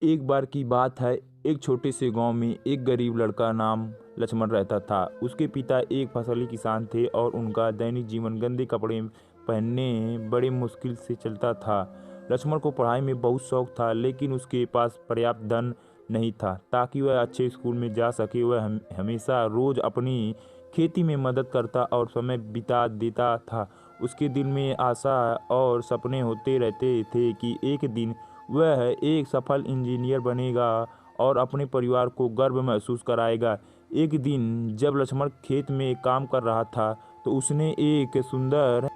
एक बार की बात है। एक छोटे से गांव में एक गरीब लड़का नाम लक्ष्मण रहता था। उसके पिता एक फसली किसान थे और उनका दैनिक जीवन गंदे कपड़े पहनने बड़े मुश्किल से चलता था। लक्ष्मण को पढ़ाई में बहुत शौक था, लेकिन उसके पास पर्याप्त धन नहीं था ताकि वह अच्छे स्कूल में जा सके। वह हमेशा रोज अपनी खेती में मदद करता और समय बिता देता था। उसके दिल में आशा और सपने होते रहते थे कि एक दिन वह एक सफल इंजीनियर बनेगा और अपने परिवार को गर्व महसूस कराएगा। एक दिन जब लक्ष्मण खेत में काम कर रहा था, तो उसने एक सुंदर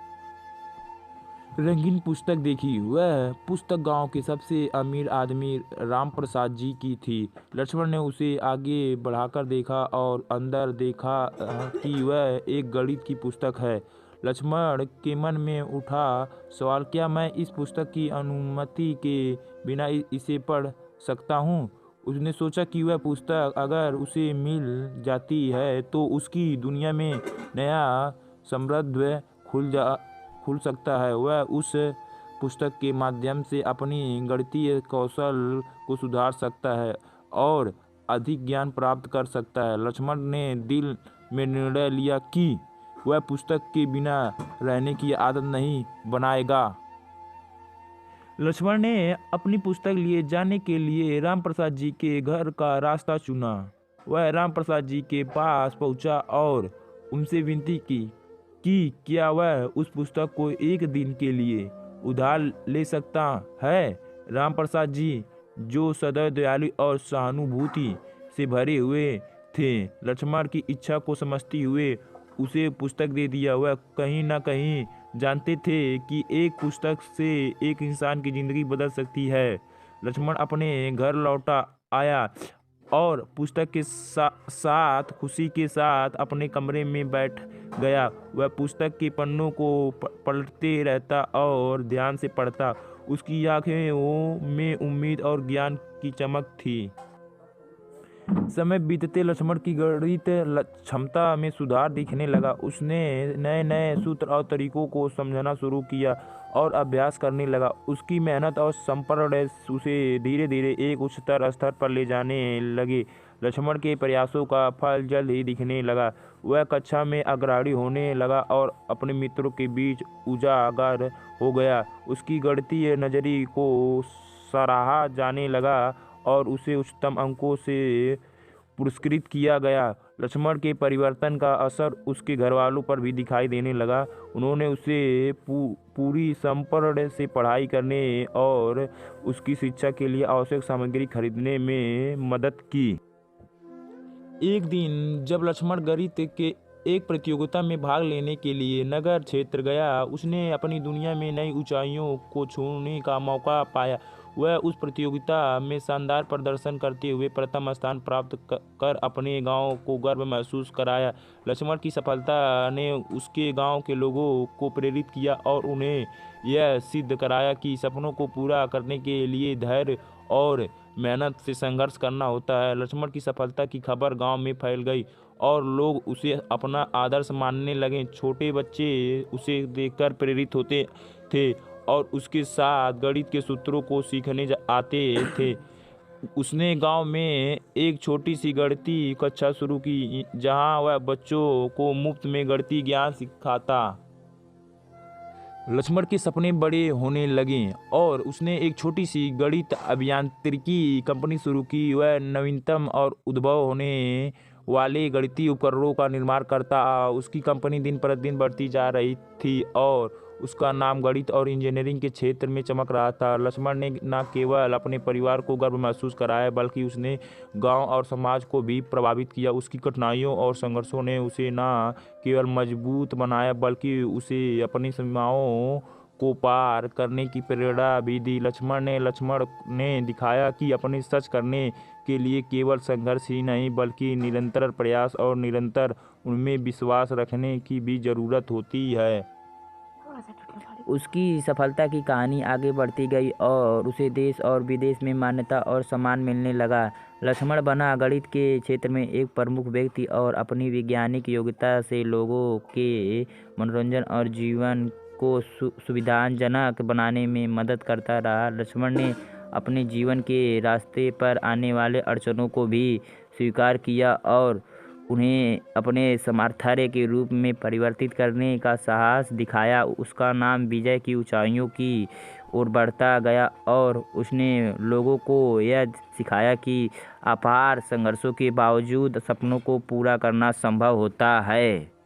रंगीन पुस्तक देखी। वह पुस्तक गांव के सबसे अमीर आदमी राम प्रसाद जी की थी। लक्ष्मण ने उसे आगे बढ़ाकर देखा और अंदर देखा कि वह एक गणित की पुस्तक है। लक्ष्मण के मन में उठा सवाल, क्या मैं इस पुस्तक की अनुमति के बिना इसे पढ़ सकता हूँ? उसने सोचा कि वह पुस्तक अगर उसे मिल जाती है तो उसकी दुनिया में नया समृद्ध खुल जा खुल सकता है। वह उस पुस्तक के माध्यम से अपनी गणितीय कौशल को सुधार सकता है और अधिक ज्ञान प्राप्त कर सकता है। लक्ष्मण ने दिल में निर्णय लिया कि वह पुस्तक के बिना रहने की आदत नहीं बनाएगा। लक्ष्मण ने अपनी पुस्तक लिए जाने के लिए राम प्रसाद जी के घर का रास्ता चुना। वह राम प्रसाद जी के पास पहुंचा और उनसे विनती की कि क्या वह उस पुस्तक को एक दिन के लिए उधार ले सकता है। राम प्रसाद जी, जो सदैव दयालु और सहानुभूति से भरे हुए थे, लक्ष्मण की इच्छा को समझते हुए उसे पुस्तक दे दिया। वह कहीं न कहीं जानते थे कि एक पुस्तक से एक इंसान की जिंदगी बदल सकती है। लक्ष्मण अपने घर लौटा आया और पुस्तक के साथ खुशी के साथ अपने कमरे में बैठ गया। वह पुस्तक के पन्नों को पलटते रहता और ध्यान से पढ़ता। उसकी आंखों में उम्मीद और ज्ञान की चमक थी। समय बीतते लक्ष्मण की गणित क्षमता में सुधार दिखने लगा। उसने नए नए सूत्र और तरीकों को समझना शुरू किया और अभ्यास करने लगा। उसकी मेहनत और समर्पण उसे धीरे धीरे एक उच्चतर स्तर पर ले जाने लगे। लक्ष्मण के प्रयासों का फल जल्द ही दिखने लगा। वह कक्षा में अग्रणी होने लगा और अपने मित्रों के बीच उजागर हो गया। उसकी गणितीय नजरिए को सराहा जाने लगा और उसे उच्चतम अंकों से पुरस्कृत किया गया। लक्ष्मण के परिवर्तन का असर उसके घरवालों पर भी दिखाई देने लगा। उन्होंने उसे पूरी समर्पण से पढ़ाई करने और उसकी शिक्षा के लिए आवश्यक सामग्री खरीदने में मदद की। एक दिन जब लक्ष्मण गणित के एक प्रतियोगिता में भाग लेने के लिए नगर क्षेत्र गया, उसने अपनी दुनिया में नई ऊंचाइयों को छूने का मौका पाया। वह उस प्रतियोगिता में शानदार प्रदर्शन करते हुए प्रथम स्थान प्राप्त कर अपने गांव को गर्व महसूस कराया। लक्ष्मण की सफलता ने उसके गांव के लोगों को प्रेरित किया और उन्हें यह सिद्ध कराया कि सपनों को पूरा करने के लिए धैर्य और मेहनत से संघर्ष करना होता है। लक्ष्मण की सफलता की खबर गांव में फैल गई और लोग उसे अपना आदर्श मानने लगे। छोटे बच्चे उसे देखकर प्रेरित होते थे और उसके साथ गणित के सूत्रों को सीखने आते थे। उसने गांव में एक छोटी सी गणितीय कक्षा शुरू की, जहां वह बच्चों को मुफ्त में गणितीय ज्ञान सिखाता। लक्ष्मण के सपने बड़े होने लगे और उसने एक छोटी सी गणित अभियांत्रिकी कंपनी शुरू की। वह नवीनतम और उद्भव होने वाले गणितीय उपकरणों का निर्माण करता। उसकी कंपनी दिन प्रतिदिन बढ़ती जा रही थी और उसका नाम गणित और इंजीनियरिंग के क्षेत्र में चमक रहा था। लक्ष्मण ने न केवल अपने परिवार को गर्व महसूस कराया, बल्कि उसने गांव और समाज को भी प्रभावित किया। उसकी कठिनाइयों और संघर्षों ने उसे न केवल मजबूत बनाया, बल्कि उसे अपनी सीमाओं को पार करने की प्रेरणा भी दी। लक्ष्मण ने दिखाया कि अपने सच करने के लिए केवल संघर्ष ही नहीं, बल्कि निरंतर प्रयास और निरंतर उनमें विश्वास रखने की भी जरूरत होती है। उसकी सफलता की कहानी आगे बढ़ती गई और उसे देश और विदेश में मान्यता और सम्मान मिलने लगा। लक्ष्मण बना गणित के क्षेत्र में एक प्रमुख व्यक्ति और अपनी वैज्ञानिक योग्यता से लोगों के मनोरंजन और जीवन को सुविधाजनक बनाने में मदद करता रहा। लक्ष्मण ने अपने जीवन के रास्ते पर आने वाले अड़चनों को भी स्वीकार किया और उन्हें अपने सामर्थ्य के रूप में परिवर्तित करने का साहस दिखाया। उसका नाम विजय की ऊंचाइयों की ओर बढ़ता गया और उसने लोगों को यह सिखाया कि अपार संघर्षों के बावजूद सपनों को पूरा करना संभव होता है।